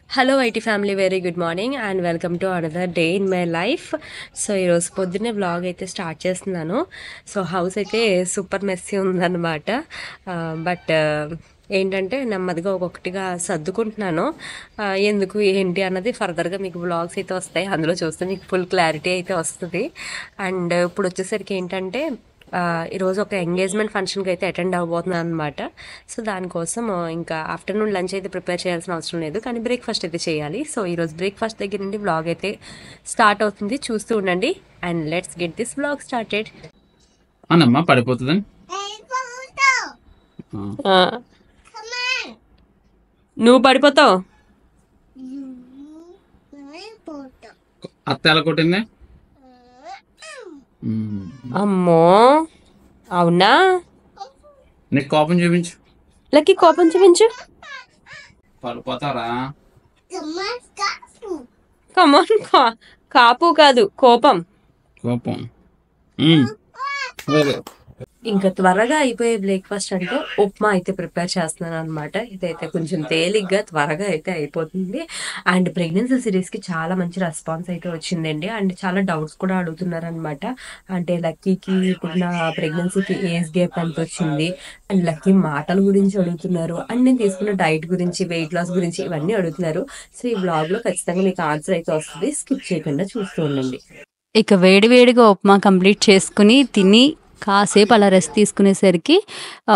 Hello IT family, very good morning and welcome to another day in my life. So ఈరోజు పొద్దున్నే vlog అయితే start చేస్తున్నాను. So house అయితే super messy ఉందన్నమాట. But ఏంటంటే నెమ్మదిగా ఒక్కొక్కటిగా సర్దుకుంటున్నాను. ఎందుకు ఏంటి అన్నది ఫర్దర్గా మీకు వ్లాగ్స్ అయితే వస్తాయి, అందులో చూస్తే మీకు ఫుల్ క్లారిటీ అయితే వస్తుంది. అండ్ ఇప్పుడు వచ్చేసరికి ఏంటంటే ఈరోజు ఒక ఎంగేజ్మెంట్ ఫంక్షన్కి అయితే అటెండ్ అవ్వబోతున్నాను అనమాట. సో దానికోసం ఇంకా ఆఫ్టర్నూన్ లంచ్ అయితే ప్రిపేర్ చేయాల్సిన అవసరం లేదు, కానీ బ్రేక్ఫాస్ట్ అయితే చేయాలి. సో ఈరోజు బ్రేక్ఫాస్ట్ దగ్గర నుండి వ్లాగ్ అయితే స్టార్ట్ అవుతుంది, చూస్తూ ఉండండి. And let's get this vlog started. అనమ్మా పడిపోతుందని నువ్వు పడిపోతావు. అత్త ఎలా కొట్టింది? అమ్మో అవునా? నీకు కోపం చూపించు. లక్కీ కోపం చూపించు. పడిపోతారా? కమాన్, కాపు కాదు కోపం. కోపం. ఇంకా త్వరగా అయిపోయే బ్రేక్ఫాస్ట్ అంటే ఉప్మా అయితే ప్రిపేర్ చేస్తున్నాను అనమాట. ఇదైతే కొంచెం తేలిగ్గా త్వరగా అయితే అయిపోతుంది. అండ్ ప్రెగ్నెన్సీ సిరీస్కి చాలా మంచి రెస్పాన్స్ అయితే వచ్చిందండి. అండ్ చాలా డౌట్స్ కూడా అడుగుతున్నారు అనమాట. అంటే లక్కీకి ఇప్పుడున్న ప్రెగ్నెన్సీకి ఏజ్ గ్యాప్ ఎంత వచ్చింది, అండ్ లక్కీ మాటల గురించి అడుగుతున్నారు, అండ్ నేను తీసుకున్న డైట్ గురించి, వెయిట్ లాస్ గురించి ఇవన్నీ అడుగుతున్నారు. సో ఈ బ్లాగ్లో ఖచ్చితంగా మీకు ఆన్సర్ అయితే వస్తుంది, స్కిప్ చేయకుండా చూస్తూ ఉండండి. ఇక వేడివేడిగా ఉప్మా కంప్లీట్ చేసుకుని తిని కాసేపు అలా రెస్ట్ తీసుకునేసరికి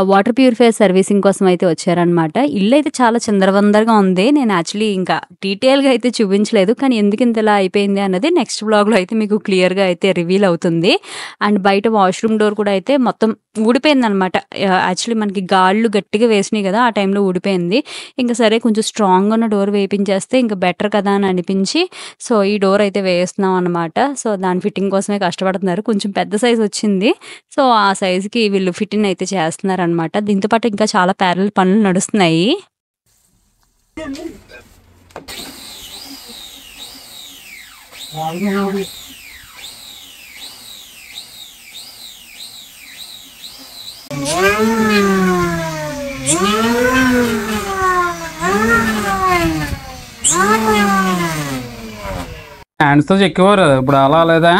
వాటర్ ప్యూరిఫైయర్ సర్వీసింగ్ కోసం అయితే వచ్చారనమాట. ఇల్లు అయితే చాలా చిందరవందరగా ఉంది. నేను యాక్చువల్లీ ఇంకా డీటెయిల్గా అయితే చూపించలేదు, కానీ ఎందుకు ఇంతలా అయిపోయింది అన్నది నెక్స్ట్ బ్లాగ్లో అయితే మీకు క్లియర్గా అయితే రివీల్ అవుతుంది. అండ్ బయట వాష్రూమ్ డోర్ కూడా అయితే మొత్తం ఊడిపోయింది అనమాట. యాక్చువల్లీ మనకి గాళ్ళు గట్టిగా వేసినాయి కదా, ఆ టైంలో ఊడిపోయింది. ఇంకా సరే కొంచెం స్ట్రాంగ్ ఉన్న డోర్ వేయించేస్తే ఇంకా బెటర్ కదా అని అనిపించి సో ఈ డోర్ అయితే వేస్తున్నాం అనమాట. సో దాని ఫిట్టింగ్ కోసమే కష్టపడుతున్నారు. కొంచెం పెద్ద సైజ్ వచ్చింది, సో ఆ సైజుకి వీళ్ళు ఫిట్టింగ్ అయితే చేస్తున్నారు అనమాట. దీంతో పాటు ఇంకా చాలా ప్యారల్ పనులు నడుస్తున్నాయి. హ్యాండ్స్తో చెక్కేవారు, ఇప్పుడు అలా లేదా?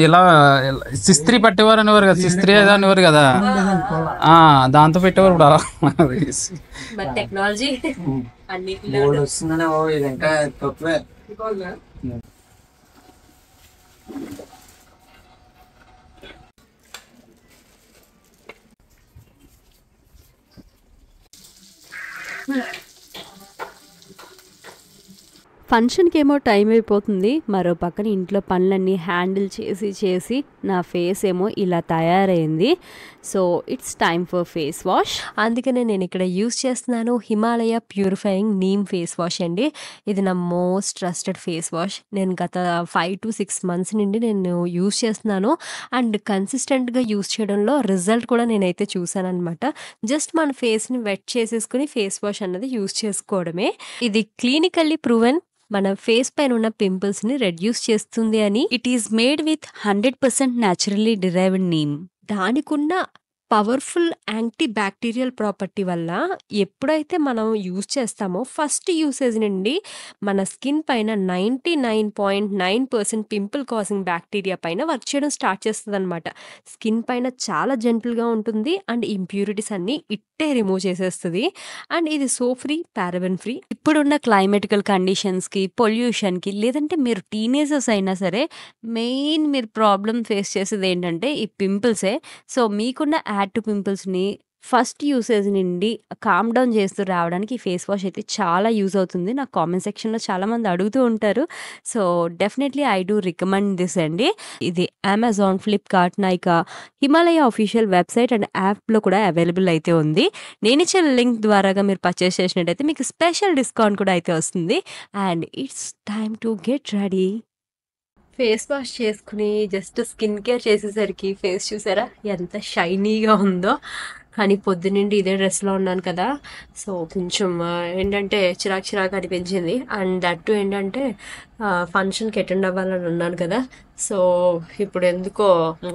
ఇలా సిస్త్రీ పట్టేవారు అనేవారు కదా, సిస్త్రీ అనేవారు కదా, దాంతో పెట్టేవారు. ఇప్పుడు అలా టెక్నాలజీ ఫంక్షన్కి ఏమో టైం అయిపోతుంది, మరో పక్కన ఇంట్లో పనులన్నీ హ్యాండిల్ చేసి నా ఫేస్ ఏమో ఇలా తయారైంది. So it's time for face wash. అందుకనే నేను ఇక్కడ యూస్ చేస్తున్నాను Himalaya purifying neem face wash అండి. ఇది నా మోస్ట్ ట్రస్టెడ్ ఫేస్ వాష్. నేను గత 5 to 6 months నుండి నేను యూస్ చేస్తున్నాను. అండ్ కన్సిస్టెంట్గా యూస్ చేయడంలో రిజల్ట్ కూడా నేనైతే చూసాను అనమాట. జస్ట్ మన ఫేస్ని వెట్ చేసేసుకుని ఫేస్ వాష్ అన్నది యూస్ చేసుకోవడమే. ఇది క్లినికల్లీ ప్రూవెన్ మన ఫేస్ పైన ఉన్న పింపుల్స్ ని రెడ్యూస్ చేస్తుంది అని. It is made with 100% naturally derived neem. దానికున్న పవర్ఫుల్ యాంటీ బ్యాక్టీరియల్ ప్రాపర్టీ వల్ల ఎప్పుడైతే మనం యూజ్ చేస్తామో ఫస్ట్ యూసేజ్ నుండి మన స్కిన్ పైన 99.9% పింపుల్ కాజింగ్ బ్యాక్టీరియా పైన వర్క్ చేయడం స్టార్ట్ చేస్తుంది అనమాట. స్కిన్ పైన చాలా జెంటిల్గా ఉంటుంది అండ్ ఇంప్యూరిటీస్ అన్నీ ఇట్టే రిమూవ్ చేసేస్తుంది. అండ్ ఇది సో ఫ్రీ, పారాబెన్ ఫ్రీ. ఇప్పుడున్న క్లైమేటికల్ కండిషన్స్కి, పొల్యూషన్కి, లేదంటే మీరు టీనేజర్స్ అయినా సరే మెయిన్ మీరు ప్రాబ్లం ఫేస్ చేసేది ఏంటంటే ఈ పింపుల్సే. సో మీకున్న యాడ్ టు పింపుల్స్ని ఫస్ట్ యూసేజ్ నుండి కామ్ డౌన్ చేస్తూ రావడానికి ఈ ఫేస్ వాష్ అయితే చాలా యూజ్ అవుతుంది. నాకు కామెంట్ సెక్షన్లో చాలామంది అడుగుతూ ఉంటారు. So definitely I do recommend this అండి. ఇది Amazon, Flipkart, Nykaa, Himalaya official website and యాప్లో కూడా అవైలబుల్ అయితే ఉంది. నేను ఇచ్చే లింక్ ద్వారాగా మీరు పర్చేస్ చేసినట్టయితే మీకు స్పెషల్ డిస్కౌంట్ కూడా అయితే వస్తుంది. And it's time to get ready. Face wash చేసుకుని జస్ట్ స్కిన్ కేర్ చేసేసరికి ఫేస్ చూసారా ఎంత షైనీగా ఉందో. కానీ పొద్దునుండి ఇదే డ్రెస్లో ఉన్నాను కదా, సో కొంచెం ఏంటంటే చిరాకు చిరాకు అనిపించింది. అండ్ దట్టు ఏంటంటే ఫంక్షన్కి అటెండ్ అవ్వాలని ఉన్నాను కదా, సో ఇప్పుడు ఎందుకో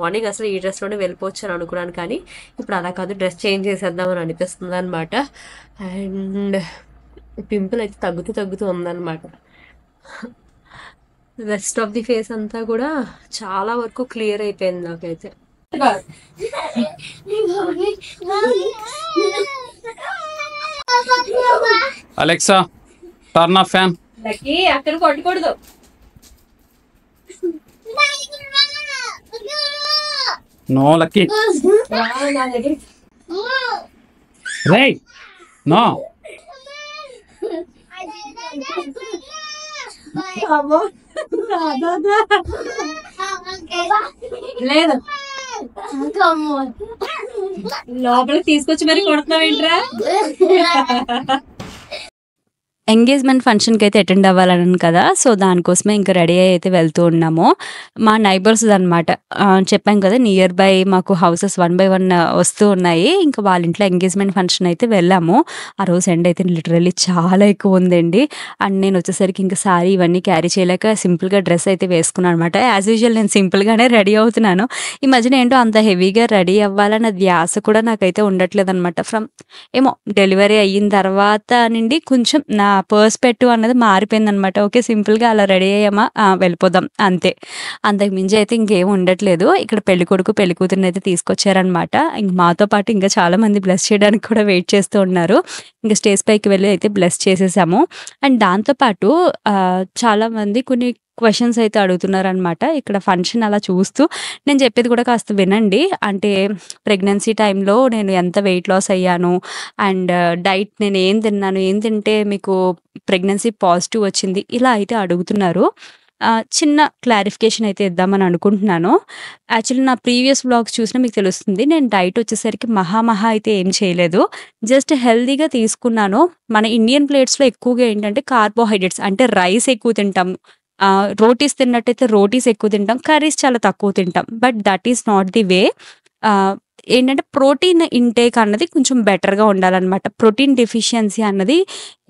మార్నింగ్ అసలు ఈ డ్రెస్లోనే వెళ్ళిపోవచ్చు అని అనుకున్నాను, కానీ ఇప్పుడు అలా కాదు, డ్రెస్ చేంజ్ చేసేద్దామని అనిపిస్తుంది అనమాట. అండ్ పింపుల్ అయితే తగ్గుతూ ఉందన్నమాట. రెస్ట్ ఆఫ్ ది ఫేస్ అంతా కూడా చాలా వరకు క్లియర్ అయిపోయింది నాకైతే. Alexa turn off fan. Lucky అక్కడ కొట్టకూడదు. No Lucky. రేయ్ నో. లేదు లోపలికి తీసుకొచ్చి మరి కొడుతున్నావు ఏంట్రా? ఎంగేజ్మెంట్ ఫంక్షన్కి అయితే అటెండ్ అవ్వాలని కదా, సో దానికోసమే ఇంకా రెడీ అయ్యి అయితే వెళ్తూ ఉన్నాము. మా నైబర్స్ అనమాట, చెప్పాం కదా నియర్ బై మాకు హౌసెస్ 1 by 1 వస్తూ ఉన్నాయి. ఇంకా వాళ్ళ ఇంట్లో ఎంగేజ్మెంట్ ఫంక్షన్ అయితే వెళ్ళాము. ఆ రోజు ఎండ్ అయితే లిటరల్లీ చాలా ఎక్కువ ఉందండి. అండ్ నేను వచ్చేసరికి ఇంకా సారీ ఇవన్నీ క్యారీ చేయలేక సింపుల్గా డ్రెస్ అయితే వేసుకున్నాను అనమాట. యాజ్ యూజువల్ నేను సింపుల్గానే రెడీ అవుతున్నాను. ఈ మధ్యన ఏంటో అంత హెవీగా రెడీ అవ్వాలన్న ధ్యాస కూడా నాకైతే ఉండట్లేదు అనమాట. ఏమో డెలివరీ అయిన తర్వాత నుండి కొంచెం నా పర్స్పెక్టివ్ అన్నది మారిపోయిందనమాట. ఓకే సింపుల్గా అలా రెడీ అయ్యామా వెళ్ళిపోదాం అంతే, అంతకు మించి అయితే ఇంకేం ఉండట్లేదు. ఇక్కడ పెళ్లి కొడుకు పెళ్లి కూతురుని అయితే తీసుకొచ్చారనమాట. ఇంక మాతో పాటు ఇంకా చాలా మంది బ్లెస్ చేయడానికి కూడా వెయిట్ చేస్తూ ఉన్నారు. ఇంకా స్టేజ్ పైకి వెళ్ళి అయితే బ్లెస్ చేసేసాము. అండ్ దాంతోపాటు చాలా మంది కొన్ని క్వశ్చన్స్ అయితే అడుగుతున్నారనమాట. ఇక్కడ ఫంక్షన్ అలా చూస్తూ నేను చెప్పేది కూడా కాస్త వినండి. అంటే ప్రెగ్నెన్సీ టైంలో నేను ఎంత వెయిట్ లాస్ అయ్యాను, అండ్ డైట్ నేను ఏం తిన్నాను, ఏం తింటే మీకు ప్రెగ్నెన్సీ పాజిటివ్ వచ్చింది, ఇలా అయితే అడుగుతున్నారు. చిన్న క్లారిఫికేషన్ అయితే ఇద్దామని అనుకుంటున్నాను. యాక్చువల్లీ నా ప్రీవియస్ వ్లాగ్స్ చూసినా మీకు తెలుస్తుంది. నేను డైట్ వచ్చేసరికి మహా అయితే ఏం చేయలేదు, జస్ట్ హెల్తీగా తీసుకున్నాను. మన ఇండియన్ ప్లేట్స్లో ఎక్కువగా ఏంటంటే కార్బోహైడ్రేట్స్ అంటే రైస్ ఎక్కువ తింటాము. రోటీస్ తిన్నట్టయితే రోటీస్ ఎక్కువ తింటాం, కర్రీస్ చాలా తక్కువ తింటాం. But that is not the way. ఏంటంటే ప్రోటీన్ ఇంటేక్ అన్నది కొంచెం బెటర్గా ఉండాలన్నమాట. ప్రోటీన్ డెఫిషియన్సీ అన్నది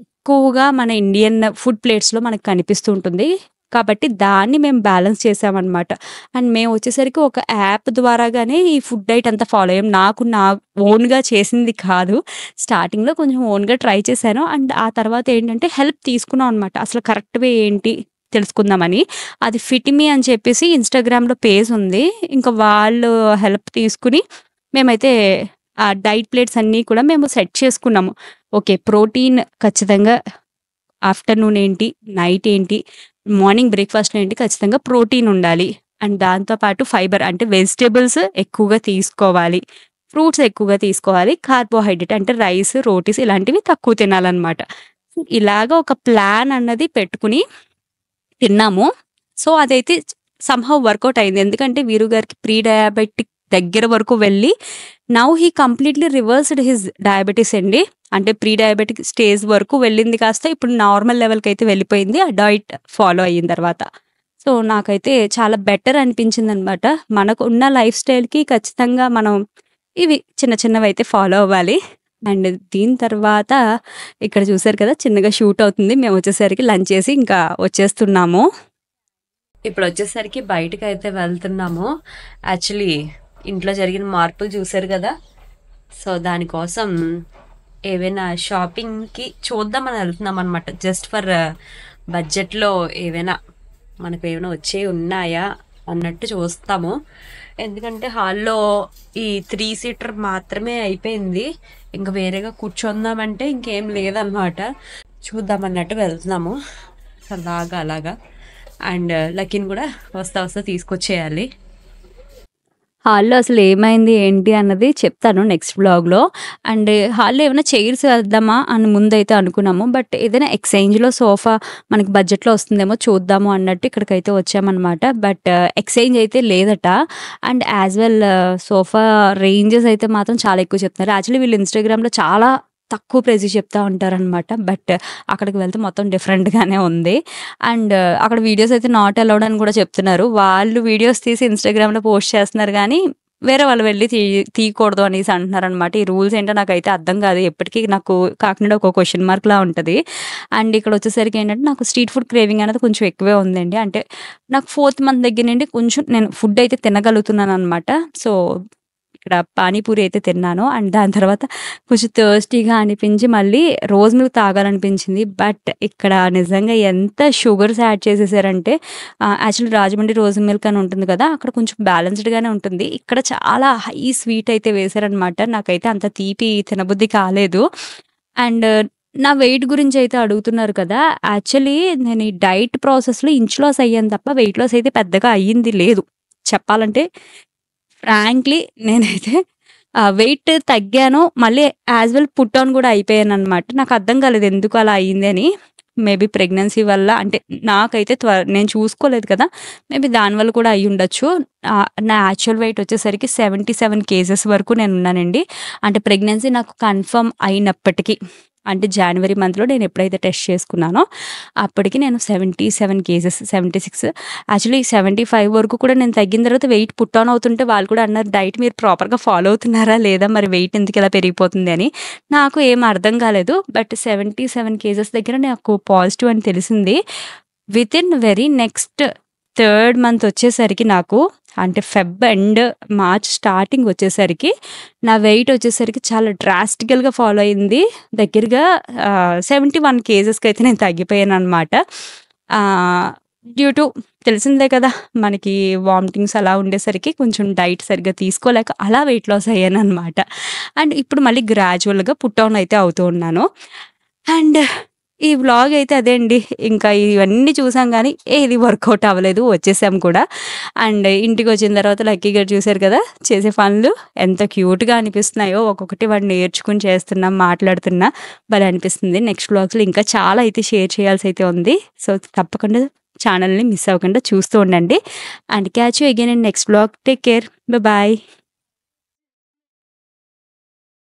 ఎక్కువగా మన ఇండియన్ ఫుడ్ ప్లేట్స్లో మనకు కనిపిస్తూ ఉంటుంది. కాబట్టి దాన్ని మేము బ్యాలెన్స్ చేసామన్నమాట. అండ్ మేము వచ్చేసరికి ఒక యాప్ ద్వారాగానే ఈ ఫుడ్ డైట్ అంతా ఫాలో అయ్యాం. నా ఓన్గా చేసింది కాదు. స్టార్టింగ్లో కొంచెం ఓన్గా ట్రై చేశాను. అండ్ ఆ తర్వాత ఏంటంటే హెల్ప్ తీసుకున్నాం అనమాట. అసలు కరెక్ట్ వే ఏంటి తెలుసుకుందామని. అది ఫిట్‌మీ అని చెప్పేసి ఇన్‌స్టాగ్రామ్‌లో పేజ్ ఉంది. ఇంకా వాళ్ళు హెల్ప్ తీసుకుని మేమైతే ఆ డైట్ ప్లేట్స్ అన్నీ కూడా మేము సెట్ చేసుకున్నాము. ఓకే ప్రోటీన్ ఖచ్చితంగా ఆఫ్టర్‌నూన్ ఏంటి, నైట్ ఏంటి, మార్నింగ్ బ్రేక్‌ఫాస్ట్‌లో ఏంటి, ఖచ్చితంగా ప్రోటీన్ ఉండాలి. అండ్ దాంతో పాటు ఫైబర్ అంటే వెజిటబుల్స్ ఎక్కువగా తీసుకోవాలి, ఫ్రూట్స్ ఎక్కువగా తీసుకోవాలి, కార్బోహైడ్రేట్ అంటే రైస్, రోటీస్ ఇలాంటివి తక్కువ తినాలన్నమాట. ఇలాగ ఒక ప్లాన్ అన్నది పెట్టుకుని తిన్నాము. సో అదైతే సమ్‌హౌ వర్కౌట్ అయింది. ఎందుకంటే వీరు గారికి ప్రీ డయాబెటిక్ దగ్గర వరకు వెళ్ళి now he completely reversed his diabetes అండి. అంటే ప్రీ డయాబెటిక్ స్టేజ్ వరకు వెళ్ళింది కాస్త ఇప్పుడు నార్మల్ లెవెల్‌కి అయితే వెళ్ళిపోయింది ఆ డైట్ ఫాలో అయిన తర్వాత. సో నాకైతే చాలా బెటర్ అనిపించిందనమాట. మనకు ఉన్న లైఫ్ స్టైల్‌కి ఖచ్చితంగా మనం ఇవి చిన్నవైతే ఫాలో అవ్వాలి. అండ్ దీని తర్వాత ఇక్కడ చూసారు కదా చిన్నగా షూట్ అవుతుంది. మేము వచ్చేసరికి లంచ్ చేసి ఇంకా వచ్చేస్తున్నాము. ఇప్పుడు వచ్చేసరికి బయటకు అయితే వెళ్తున్నాము. యాక్చువల్లీ ఇంట్లో జరిగిన మార్పులు చూసారు కదా, సో దానికోసం ఏవైనా షాపింగ్కి చూద్దామని వెళ్తున్నాం అనమాట. జస్ట్ ఫర్ బడ్జెట్లో ఏవైనా మనకు ఏమైనా వచ్చే ఉన్నాయా అన్నట్టు చూస్తాము. ఎందుకంటే హాల్లో ఈ 3 సీటర్ మాత్రమే అయిపోయింది. ఇంకా వేరేగా కూర్చుందామంటే ఇంకేం లేదన్నమాట. చూద్దామన్నట్టు వెళ్తున్నాము అలాగా. అండ్ లక్కీని కూడా వస్తా తీసుకొచ్చేయాలి. హాల్‌లో అసలు ఏమైంది ఏంటి అన్నది చెప్తాను నెక్స్ట్ వ్లాగ్‌లో. అండ్ హాల్‌లో ఏమైనా చైర్స్ వేద్దామా అని ముందైతే అనుకున్నాము. బట్ ఏదైనా ఎక్స్చేంజ్‌లో సోఫా మనకి బడ్జెట్‌లో వస్తుందేమో చూద్దాము అన్నట్టు ఇక్కడికైతే వచ్చామన్నమాట. బట్ ఎక్స్చేంజ్ అయితే లేదట. And as well sofa ranges అయితే మాత్రం చాలా ఎక్కువ చెప్తున్నారు. యాక్చువల్లీ వీళ్ళు ఇన్‌స్టాగ్రామ్‌లో చాలా తక్కువ ప్రైస్‌కి చెప్తా ఉంటారనమాట. బట్ అక్కడికి వెళ్తే మొత్తం డిఫరెంట్‌గానే ఉంది. అండ్ అక్కడ వీడియోస్ అయితే నాట్ అలౌడ్ అని కూడా చెప్తున్నారు. వాళ్ళు వీడియోస్ తీసి ఇన్‌స్టాగ్రామ్‌లో పోస్ట్ చేస్తున్నారు కానీ వేరే వాళ్ళు వెళ్ళి తీయకూడదు అనేసి అంటున్నారనమాట. ఈ రూల్స్ ఏంటో నాకైతే అర్థం కాదు. ఎప్పటికీ నాకు కాకినాడ ఒక క్వెషన్ మార్క్‌లా ఉంటది. అండ్ ఇక్కడొచ్చేసరికి ఏంటంటే నాకు స్ట్రీట్ ఫుడ్ క్రేవింగ్ అనేది కొంచెం ఎక్కువే ఉందండి. అంటే నాకు 4th మంత్ దగ్గర నుండి కొంచెం నేను ఫుడ్ అయితే తినగలుగుతున్నాననమాట. సో, ఇక్కడ పానీపూరి అయితే తిన్నాను. అండ్ దాని తర్వాత కొంచెం థర్స్టీగా అనిపించి మళ్ళీ రోజ్ మిల్క్ తాగాలనిపించింది. బట్ ఇక్కడ నిజంగా ఎంత షుగర్స్ యాడ్ చేసేసారంటే యాక్చువల్లీ రాజమండ్రి రోజ్ మిల్క్ అని ఉంటుంది కదా! అక్కడ కొంచెం బ్యాలెన్స్‌డ్‌గానే ఉంటుంది. ఇక్కడ చాలా హై స్వీట్ అయితే వేశారనమాట. నాకైతే అంత తీపి తినబుద్ధి కాలేదు. అండ్ నా వెయిట్ గురించి అయితే అడుగుతున్నారు కదా! యాక్చువల్లీ నేను ఈ డైట్ ప్రాసెస్‌లో ఇంచ్ లాస్ అయ్యాను తప్ప వెయిట్ లాస్ అయితే పెద్దగా అయ్యింది లేదు. చెప్పాలంటే ఫ్రాంక్లీ నేనైతే వెయిట్ తగ్గాను. మళ్ళీ యాస్ వెల్ పుట్ ఆన్ కూడా అయిపోయాననమాట. నాకు అర్థం కాలేదు ఎందుకు అలా అయింది అని. మేబీ ప్రెగ్నెన్సీ వల్ల అంటే నాకైతే నేను చూసుకోలేదు కదా! మేబీ దానివల్ల కూడా అయ్యుండొచ్చు. నా యాక్చువల్ వెయిట్ వచ్చేసరికి 77 కేజెస్ వరకు నేనున్నానండి. అంటే ప్రెగ్నెన్సీ నాకు కన్ఫర్మ్ అయినప్పటికి. అంటే జాన్వరి మంత్‌లో నేను ఎప్పుడైతే టెస్ట్ చేసుకున్నానో అప్పటికి నేను 77 కేజెస్ 76 యాక్చువల్లీ 75 వరకు కూడా నేను తగ్గిన తర్వాత వెయిట్ పుట్ ఆన్ అవుతుంటే వాళ్ళు కూడా అన్నారు, "డైట్ మీరు ప్రాపర్‌గా ఫాలో అవుతున్నారా లేదా? మరి వెయిట్ ఎందుకు ఇలా పెరిగిపోతుంది" అని. నాకు ఏం అర్థం కాలేదు. బట్ 77 కేజెస్ దగ్గర నాకు పాజిటివ్ అని తెలిసింది. Within very next 3rd month వచ్చేసరికి నాకు అంటే ఫెబ్ ఎండ్, మార్చ్ స్టార్టింగ్ వచ్చేసరికి నా వెయిట్ వచ్చేసరికి చాలా డ్రాస్టికల్‌గా ఫాలో అయింది. దగ్గరగా 71 కేజెస్‌కైతే నేను తగ్గిపోయాననమాట. డ్యూ టు తెలిసిందే కదా! మనకి వామిటింగ్స్ అలా ఉండేసరికి కొంచెం డైట్ సరిగ్గా తీసుకోలేక అలా వెయిట్ లాస్ అయ్యాననమాట. అండ్ ఇప్పుడు మళ్ళీ గ్రాడ్యువల్‌గా పుట్ ఆన్ అయితే అవుతూ ఉన్నాను. అండ్ ఈ వ్లాగ్ అయితే అదే అండి. ఇంకా ఇవన్నీ చూసాం గానీ ఏది వర్కౌట్ అవ్వలేదు. వచ్చేసాం కూడా. అండ్ ఇంటికొచ్చిన తర్వాత లక్కీ గారు చూసారు కదా! చేసే పనులు ఎంత క్యూట్‌గా అనిపిస్తున్నాయో. ఒక్కొక్కటి వాడు నేర్చుకొని చేస్తున్నా, మాట్లాడుతున్నా భలే అనిపిస్తుంది. నెక్స్ట్ వ్లాగ్స్‌లో ఇంకా చాలా అయితే షేర్ చేయాల్సి అయితే ఉంది. సో, తప్పకుండా ఛానల్‌ని మిస్ అవ్వకుండా చూస్తూ ఉండండి. And catch you again in next vlog. Take care. Bye.